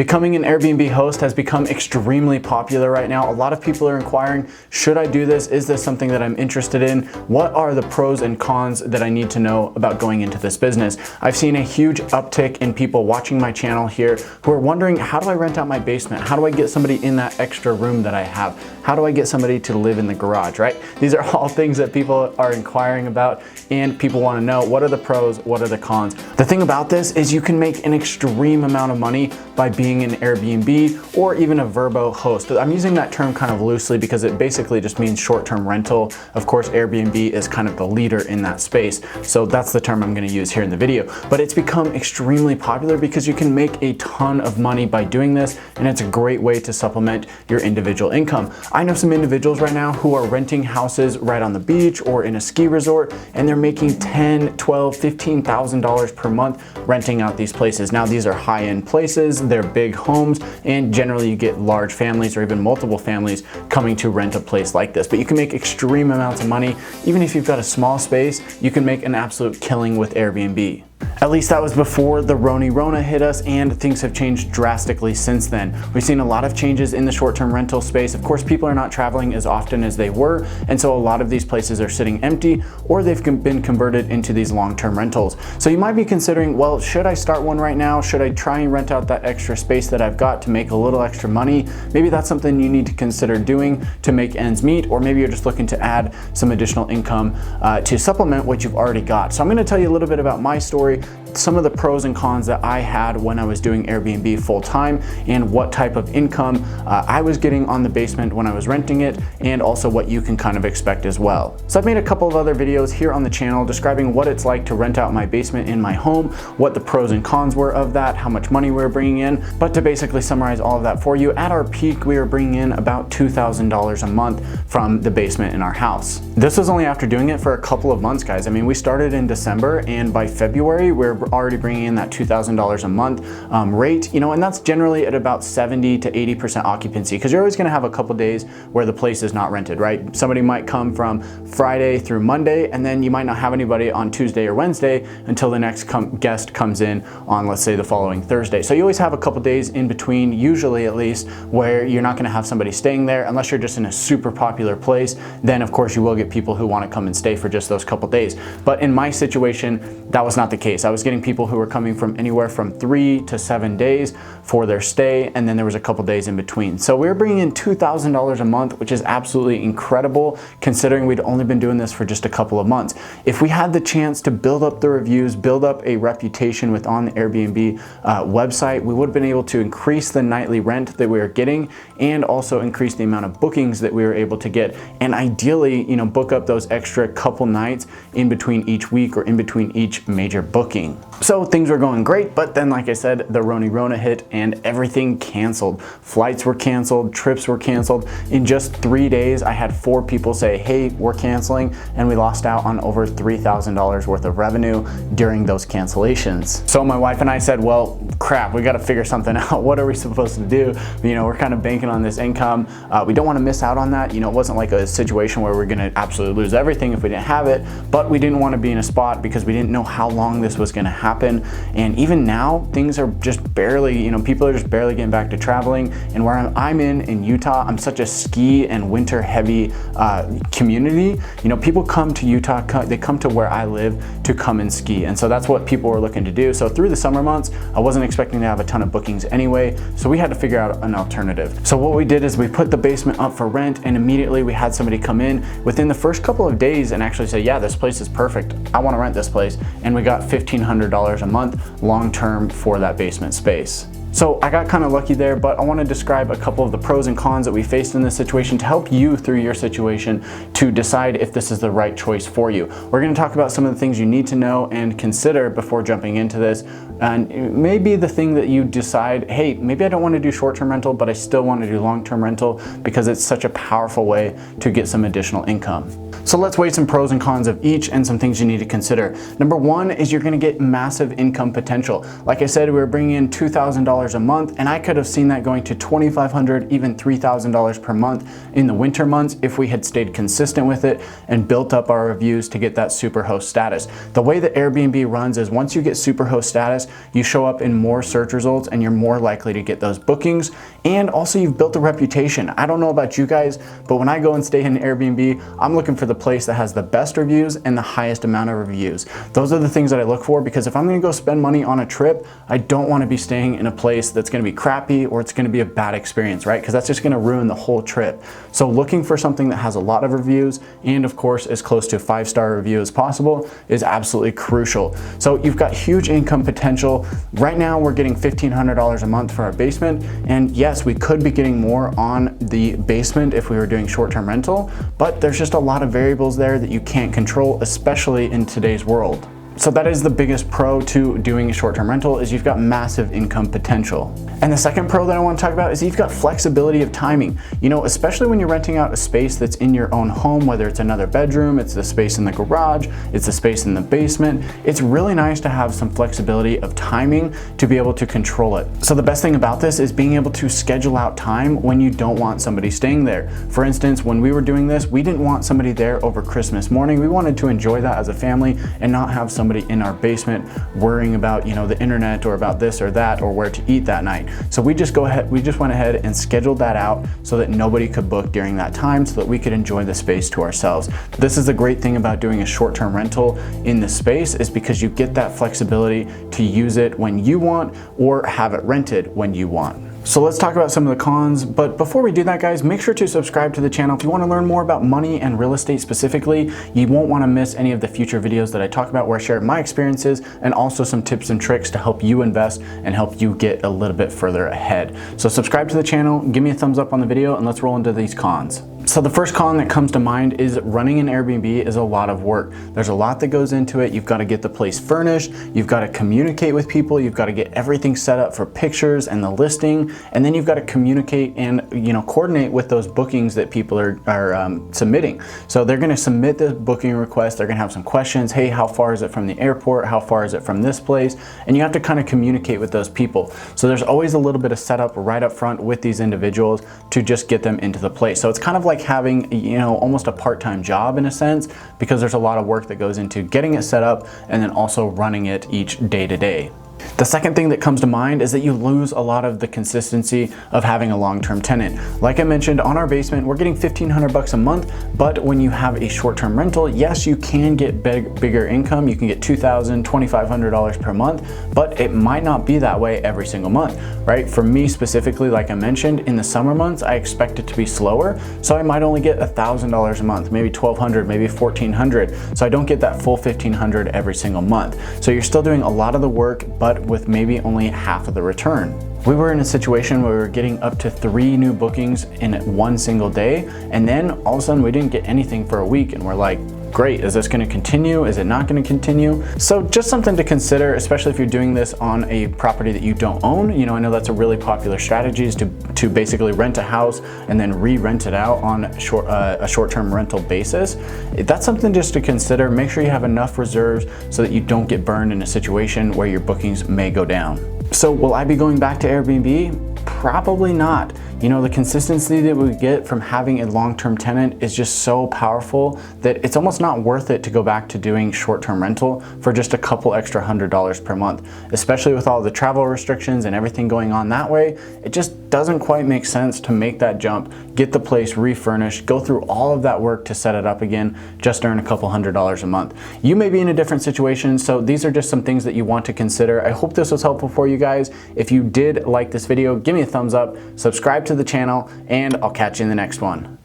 Becoming an Airbnb host has become extremely popular right now. A lot of people are inquiring, should I do this? Is this something that I'm interested in? What are the pros and cons that I need to know about going into this business? I've seen a huge uptick in people watching my channel here who are wondering, how do I rent out my basement? How do I get somebody in that extra room that I have? How do I get somebody to live in the garage, right? These are all things that people are inquiring about, and people want to know, what are the pros? What are the cons? The thing about this is you can make an extreme amount of money by being an Airbnb or even a Vrbo host. I'm using that term kind of loosely because it basically just means short-term rental. Of course, Airbnb is kind of the leader in that space, so that's the term I'm going to use here in the video. But it's become extremely popular because you can make a ton of money by doing this, and it's a great way to supplement your individual income. I know some individuals right now who are renting houses right on the beach or in a ski resort, and they're making $10,000, $12,000, $15,000 per month renting out these places. Now, these are high-end places, they're big homes, and generally you get large families or even multiple families coming to rent a place like this. But you can make extreme amounts of money. Even if you've got a small space, you can make an absolute killing with Airbnb. At least that was before the Rona hit us, and things have changed drastically since then. We've seen a lot of changes in the short-term rental space. Of course, people are not traveling as often as they were, and so a lot of these places are sitting empty, or they've been converted into these long-term rentals. So you might be considering, well, should I start one right now? Should I try and rent out that extra space that I've got to make a little extra money? Maybe that's something you need to consider doing to make ends meet, or maybe you're just looking to add some additional income to supplement what you've already got. So I'm gonna tell you a little bit about my story, some of the pros and cons that I had when I was doing Airbnb full-time, and what type of income I was getting on the basement when I was renting it, and also what you can kind of expect as well. So I've made a couple of other videos here on the channel describing what it's like to rent out my basement in my home, what the pros and cons were of that, how much money we were bringing in. But to basically summarize all of that for you, at our peak, we were bringing in about $2,000 a month from the basement in our house. This was only after doing it for a couple of months, guys. I mean, we started in December, and by February, we're already bringing in that $2,000 a month rate, and that's generally at about 70 to 80% occupancy, because you're always going to have a couple days where the place is not rented, right? Somebody might come from Friday through Monday, and then you might not have anybody on Tuesday or Wednesday until the next guest comes in on, let's say, the following Thursday. So you always have a couple days in between, usually at least, where you're not going to have somebody staying there unless you're just in a super popular place. Then of course you will get people who want to come and stay for just those couple days. But in my situation, that was not the case. I was getting people who were coming from anywhere from 3 to 7 days for their stay, and then there was a couple days in between. So we were bringing in $2,000 a month, which is absolutely incredible considering we'd only been doing this for just a couple of months. If we had the chance to build up the reviews, build up a reputation on the Airbnb website, we would have been able to increase the nightly rent that we were getting, and also increase the amount of bookings that we were able to get, and ideally, book up those extra couple nights in between each week or in between each major booking. So things were going great, but then, like I said, the Rona hit and everything canceled. Flights were canceled, trips were canceled. In just 3 days, I had 4 people say, hey, we're canceling, and we lost out on over $3,000 worth of revenue during those cancellations. So my wife and I said, well, crap, we got to figure something out. What are we supposed to do? We're kind of banking on this income. We don't want to miss out on that. It wasn't like a situation where we're going to absolutely lose everything if we didn't have it, but we didn't want to be in a spot because we didn't know how long this was going to happen. And even now, things are just barely, people are just barely getting back to traveling. And where I'm in Utah, I'm such a ski and winter heavy community. People come to Utah, they come to where I live to come and ski. And so that's what people were looking to do. So through the summer months, I wasn't expecting to have a ton of bookings anyway. So we had to figure out an alternative. So what we did is we put the basement up for rent, and immediately we had somebody come in within the first couple of days and actually say, yeah, this place is perfect. I want to rent this place. And we got $1,500 a month long-term for that basement space. So I got kind of lucky there, but I want to describe a couple of the pros and cons that we faced in this situation to help you through your situation to decide if this is the right choice for you. We're going to talk about some of the things you need to know and consider before jumping into this, and maybe the thing that you decide, hey, maybe I don't want to do short-term rental, but I still want to do long-term rental because it's such a powerful way to get some additional income. So let's weigh some pros and cons of each and some things you need to consider. Number one is you're going to get massive income potential. Like I said, we were bringing in $2,000 a month, and I could have seen that going to $2,500, even $3,000 per month in the winter months if we had stayed consistent with it and built up our reviews to get that superhost status. The way that Airbnb runs is once you get superhost status, you show up in more search results and you're more likely to get those bookings. And also you've built a reputation. I don't know about you guys, but when I go and stay in an Airbnb, I'm looking for the place that has the best reviews and the highest amount of reviews. Those are the things that I look for, because if I'm gonna go spend money on a trip, I don't wanna be staying in a place that's gonna be crappy or it's gonna be a bad experience, right? Because that's just gonna ruin the whole trip. So looking for something that has a lot of reviews and of course as close to a 5-star review as possible is absolutely crucial. So you've got huge income potential. Right now we're getting $1,500 a month for our basement, and yes, we could be getting more on the basement if we were doing short-term rental, but there's just a lot of variables there that you can't control, especially in today's world. So that is the biggest pro to doing a short-term rental, is you've got massive income potential. And the second pro that I want to talk about is you've got flexibility of timing. You know, especially when you're renting out a space that's in your own home, whether it's another bedroom, it's the space in the garage, it's the space in the basement, it's really nice to have some flexibility of timing to be able to control it. So the best thing about this is being able to schedule out time when you don't want somebody staying there. For instance, when we were doing this, we didn't want somebody there over Christmas morning. We wanted to enjoy that as a family and not have somebody in our basement worrying about, you know, the internet or about this or that or where to eat that night. So we just went ahead and scheduled that out so that nobody could book during that time, so that we could enjoy the space to ourselves. This is the great thing about doing a short-term rental in the space, is because you get that flexibility to use it when you want or have it rented when you want. So let's talk about some of the cons, but before we do that, guys, make sure to subscribe to the channel. If you want to learn more about money and real estate specifically, you won't want to miss any of the future videos that I talk about where I share my experiences and also some tips and tricks to help you invest and help you get a little bit further ahead. So subscribe to the channel, give me a thumbs up on the video, and let's roll into these cons. So the first con that comes to mind is running an Airbnb is a lot of work. There's a lot that goes into it. You've got to get the place furnished, you've got to communicate with people, you've got to get everything set up for pictures and the listing, and then you've got to communicate and, you know, coordinate with those bookings that people are submitting. So they're going to submit the booking request, they're going to have some questions. Hey, how far is it from the airport? How far is it from this place? And you have to kind of communicate with those people. So there's always a little bit of setup right up front with these individuals to just get them into the place. So it's kind of like having, you know, almost a part-time job in a sense, because there's a lot of work that goes into getting it set up and then also running it each day to day. The second thing that comes to mind is that you lose a lot of the consistency of having a long-term tenant. Like I mentioned, on our basement, we're getting $1,500 a month, but when you have a short-term rental, yes, you can get bigger income. You can get $2,000, $2,500 per month, but it might not be that way every single month, right? For me specifically, like I mentioned, in the summer months, I expect it to be slower, so I might only get $1,000 a month, maybe $1,200, maybe $1,400. So I don't get that full $1,500 every single month. So you're still doing a lot of the work, but with maybe only half of the return. We were in a situation where we were getting up to 3 new bookings in one single day, and then all of a sudden we didn't get anything for a week, and we're like, great, is this going to continue? Is it not going to continue? So just something to consider, especially if you're doing this on a property that you don't own. You know, I know that's a really popular strategy, is to basically rent a house and then re-rent it out on a short-term rental basis. That's something just to consider. Make sure you have enough reserves so that you don't get burned in a situation where your bookings may go down. So will I be going back to Airbnb? Probably not. You know, the consistency that we get from having a long-term tenant is just so powerful that it's almost not worth it to go back to doing short-term rental for just a couple extra $100 per month, especially with all the travel restrictions and everything going on that way. It just doesn't quite make sense to make that jump, get the place refurnished, go through all of that work to set it up again, just earn a couple $100 a month. You may be in a different situation, so these are just some things that you want to consider. I hope this was helpful for you guys. If you did like this video, give me a thumbs up, subscribe to the channel, and I'll catch you in the next one.